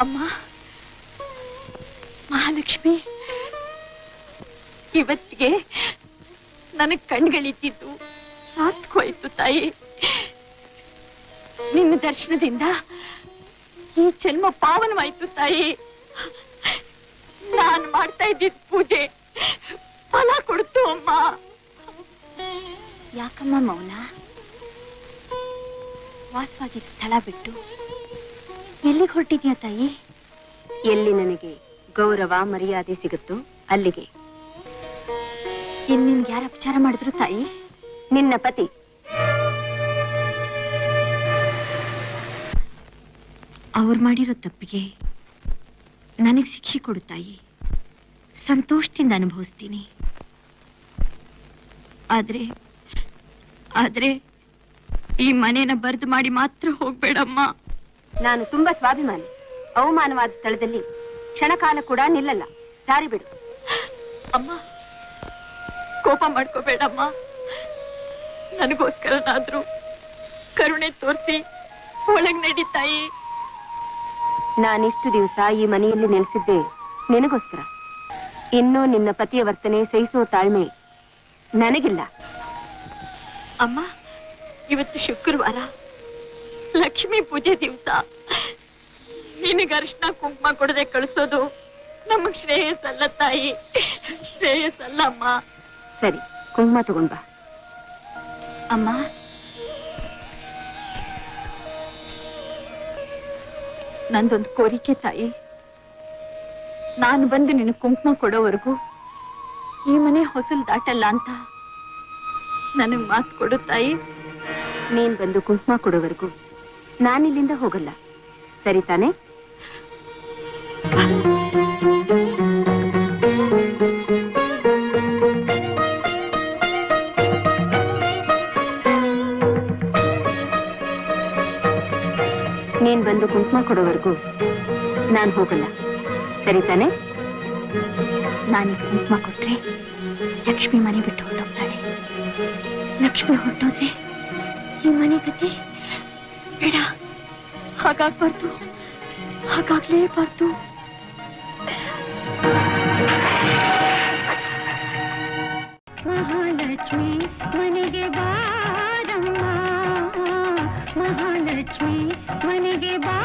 ಅಮ್ಮ ಮಹಾಲಕ್ಷ್ಮಿ, ಇವತ್ತಿಗೆ ನನಗ್ ಕಣ್ಗಳಿದ್ದಿದ್ದು ಸಾರ್ಥಕವಾಯ್ತು ತಾಯಿ. ನಿನ್ನ ದರ್ಶನದಿಂದ ಈ ಜನ್ಮ ಪಾವನವಾಯ್ತು ತಾಯಿ. ನಾನು ಮಾಡ್ತಾ ಇದ್ದಿದ್ ಪೂಜೆ ಫಲ ಕೊಡ್ತು ಅಮ್ಮ. ಯಾಕಮ್ಮ ಮೌನ? ವಾಸವಾಗಿದ್ದ ಸ್ಥಳ ಬಿಟ್ಟು ಎಲ್ಲಿಗೆ ಹೊರಟಿದ್ಯಾ ತಾಯಿ? ಎಲ್ಲಿ ನನಗೆ ಗೌರವ ಮರ್ಯಾದೆ ಸಿಗುತ್ತೋ ಅಲ್ಲಿಗೆ. ಇಲ್ಲಿ ನಿನ್ಗೆ ಯಾರು ಅಪಚಾರ ಮಾಡಿದ್ರು ತಾಯಿ? ನಿನ್ನ ಪತಿ. ಅವ್ರು ಮಾಡಿರೋ ತಪ್ಪಿಗೆ ನನಗೆ ಶಿಕ್ಷೆ ಕೊಡು ತಾಯಿ. ಸಂತೋಷದಿಂದ ಅನುಭವಿಸ್ತೀನಿ. ಆದ್ರೆ ಈ ಮನೇನ ಬರ್ದು ಮಾಡಿ ಮಾತ್ರ ಹೋಗ್ಬೇಡಮ್ಮ. ನಾನು ತುಂಬಾ ಸ್ವಾಭಿಮಾನಿ. ಅವಮಾನವಾದ ಸ್ಥಳದಲ್ಲಿ ಕ್ಷಣಕಾಲ ಕೂಡ ನಿಲ್ಲಲ್ಲ. ದಾರಿ ಬಿಡು. ಅಮ್ಮ, ಕೋಪ ಮಾಡ್ಕೋಬೇಡಮ್ಮ. ನನಗೋಸ್ಕರನಾದ್ರೂ ಕರುಣೆ ತೋರಿಸಿ ಒಳಗ್ ನಡಿ ತಾಯಿ. ನಾನಿಷ್ಟು ದಿವಸ ಈ ಮನೆಯಲ್ಲಿ ನೆಲೆಸಿದ್ದೆ ನಿನಗೋಸ್ಕರ. ಇನ್ನೂ ನಿನ್ನ ಪತಿಯ ವರ್ತನೆ ಸಹಿಸುವ ತಾಳ್ಮೆ ನನಗಿಲ್ಲ. ಅಮ್ಮ, ಇವತ್ತು ಶುಕ್ರವಾರ, ಲಕ್ಷ್ಮೀ ಪೂಜೆ ದಿವಸ. ನಿನಗೆ ಅರಿಶಿನ ಕುಂಕುಮ ಕೊಡದೆ ಕಳಿಸೋದು ನಮಗ್ ಶ್ರೇಯಸ್ಸಲ್ಲ ತಾಯಿ, ಶ್ರೇಯಸ್ಸಲ್ಲ ಅಮ್ಮ. ಸರಿ, ಕುಂಕುಮ ತಗೊಂಡ್ ಬಾ. ಅಮ್ಮ, ನಂದೊಂದು ಕೋರಿಕೆ ತಾಯಿ. ನಾನು ಬಂದು ನಿನ್ನ ಕುಂಕುಮ ಕೊಡೋವರೆಗೂ ಈ ಮನೆ ಹೊಸಲು ದಾಟಲ್ಲ ಅಂತ ನನಗ್ ಮಾತು ಕೊಡು ತಾಯಿ. ನೀನ್ ಬಂದು ಕುಂಕುಮ ಕೊಡೋವರೆಗೂ ನಾನಿಲ್ಲಿಂದ ಹೋಗಲ್ಲ. ಸರಿ ತಾನೆ? ನೀನ್ ಬಂದು ಕುಂಕುಮ ಕೊಡೋವರೆಗೂ ನಾನು ಹೋಗಲ್ಲ. ಸರಿ ತಾನೆ? ನಾನೀಗ ಕುಂಕುಮ ಕೊಟ್ರೆ ಲಕ್ಷ್ಮಿ ಮನೆ ಬಿಟ್ಟು ಹೊರಟೋಗ್ತಾಳೆ. ಲಕ್ಷ್ಮಿ ಹೊರಟೋದ್ರೆ ಈ ಮನೆ ಗತಿ ಬೇಡ. ಹಾಗಾಗ್ಬಾರ್ದು, ಹಾಗಾಗ್ಲೇಬಾರ್ದು. ಮಹಾಲಕ್ಷ್ಮಿ ಮನೆಗೆ ಬಾರಮ್ಮ, ಮಹಾಲಕ್ಷ್ಮಿ ಮನೆಗೆ ಬಾ.